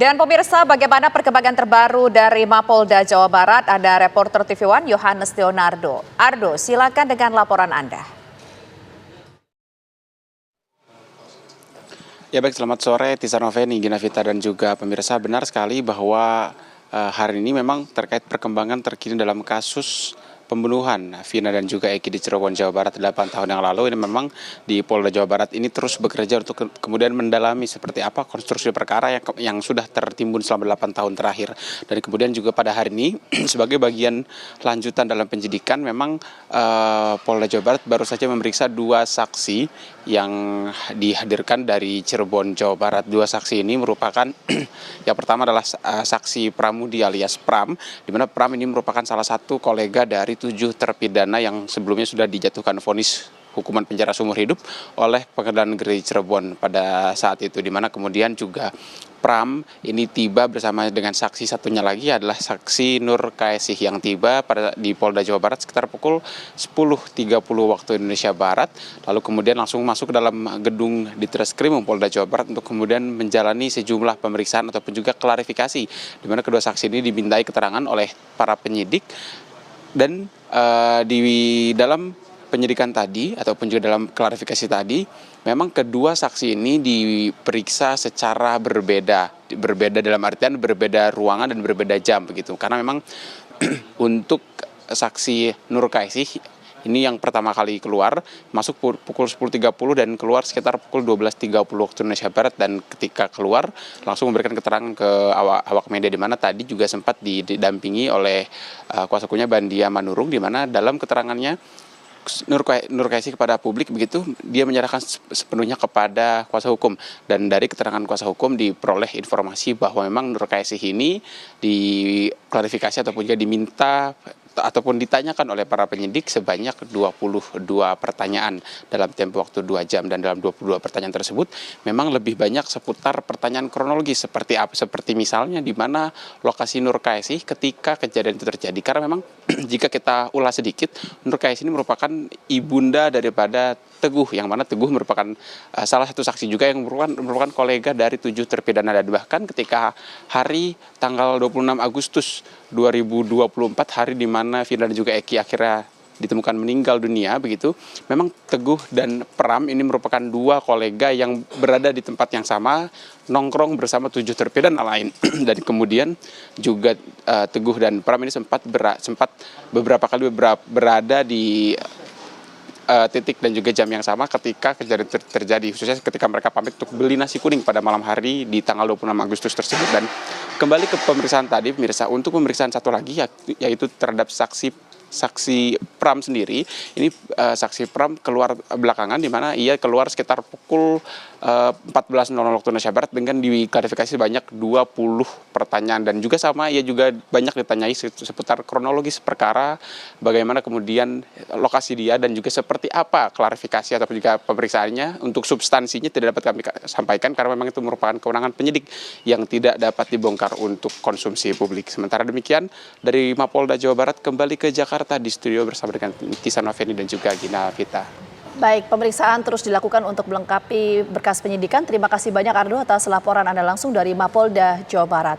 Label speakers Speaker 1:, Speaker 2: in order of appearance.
Speaker 1: Dan pemirsa, bagaimana perkembangan terbaru dari Mapolda Jawa Barat? Ada reporter TV One Yohanes Leonardo. Ardo, silakan dengan laporan Anda.
Speaker 2: Ya baik, selamat sore Tisa Noveni, Gina Vita dan juga pemirsa. Benar sekali bahwa hari ini memang terkait perkembangan terkini dalam kasus pembunuhan Vina dan juga Eki di Cirebon, Jawa Barat 8 tahun yang lalu. Ini memang di Polda Jawa Barat ini terus bekerja untuk kemudian mendalami seperti apa konstruksi perkara yang sudah tertimbun selama 8 tahun terakhir. Dan kemudian juga pada hari ini sebagai bagian lanjutan dalam penyidikan memang Polda Jawa Barat baru saja memeriksa 2 saksi yang dihadirkan dari Cirebon, Jawa Barat. 2 saksi ini merupakan yang pertama adalah saksi Pramudi alias Pram, di mana Pram ini merupakan salah satu kolega dari 7 terpidana yang sebelumnya sudah dijatuhkan vonis hukuman penjara seumur hidup oleh Pengadilan Negeri Cirebon pada saat itu, di mana kemudian juga Pram ini tiba bersama dengan saksi satunya lagi adalah saksi Nur Kaesih yang tiba di Polda Jawa Barat sekitar pukul 10.30 waktu Indonesia Barat, lalu kemudian langsung masuk ke dalam gedung Ditreskrim Polda Jawa Barat untuk kemudian menjalani sejumlah pemeriksaan ataupun juga klarifikasi, di mana kedua saksi ini dimintai keterangan oleh para penyidik. Dan di dalam penyidikan tadi ataupun juga dalam klarifikasi tadi, memang kedua saksi ini diperiksa secara berbeda dalam artian berbeda ruangan dan berbeda jam begitu. Karena memang untuk saksi Nur Kaesih ini yang pertama kali keluar masuk pukul 10.30 dan keluar sekitar pukul 12.30 waktu Indonesia Barat, dan ketika keluar langsung memberikan keterangan ke awak media, di mana tadi juga sempat didampingi oleh kuasa hukumnya Bandia Manurung, di mana dalam keterangannya Nur Kaesih kepada publik begitu, dia menyerahkan sepenuhnya kepada kuasa hukum, dan dari keterangan kuasa hukum diperoleh informasi bahwa memang Nur Kaesih ini diklarifikasi ataupun juga diminta ataupun ditanyakan oleh para penyidik sebanyak 22 pertanyaan dalam tempo waktu 2 jam, dan dalam 22 pertanyaan tersebut memang lebih banyak seputar pertanyaan kronologis seperti apa, seperti misalnya di mana lokasi Nur Kaesih ketika kejadian itu terjadi. Karena memang jika kita ulas sedikit, Nur Kaesih ini merupakan ibunda daripada Teguh, yang mana Teguh merupakan salah satu saksi juga yang merupakan kolega dari 7 terpidana, dan bahkan ketika hari tanggal 26 Agustus 2024, hari di mana Vina dan juga Eki akhirnya ditemukan meninggal dunia begitu, memang Teguh dan Pram ini merupakan 2 kolega yang berada di tempat yang sama, nongkrong bersama 7 terpidana lain. Dan kemudian juga Teguh dan Pram ini sempat beberapa kali berada di titik dan juga jam yang sama ketika kejadian terjadi, khususnya ketika mereka pamit untuk beli nasi kuning pada malam hari di tanggal 26 Agustus tersebut. Dan kembali ke pemeriksaan tadi, pemirsa, untuk pemeriksaan satu lagi yaitu terhadap saksi Pram sendiri. Ini saksi Pram keluar belakangan, di mana ia keluar sekitar pukul 14.00 waktu Indonesia Barat dengan diklarifikasi banyak 20 pertanyaan, dan juga sama ia juga banyak ditanyai seputar kronologis perkara, bagaimana kemudian lokasi dia dan juga seperti apa klarifikasi ataupun juga pemeriksaannya. Untuk substansinya tidak dapat kami sampaikan karena memang itu merupakan kewenangan penyidik yang tidak dapat dibongkar untuk konsumsi publik. Sementara demikian dari Mapolda Jawa Barat, kembali ke Jakarta di studio bersama dengan Tisa Noveni dan juga Gina Vita.
Speaker 1: Baik, pemeriksaan terus dilakukan untuk melengkapi berkas penyidikan. Terima kasih banyak Ardo atas laporan Anda langsung dari Mapolda Jawa Barat.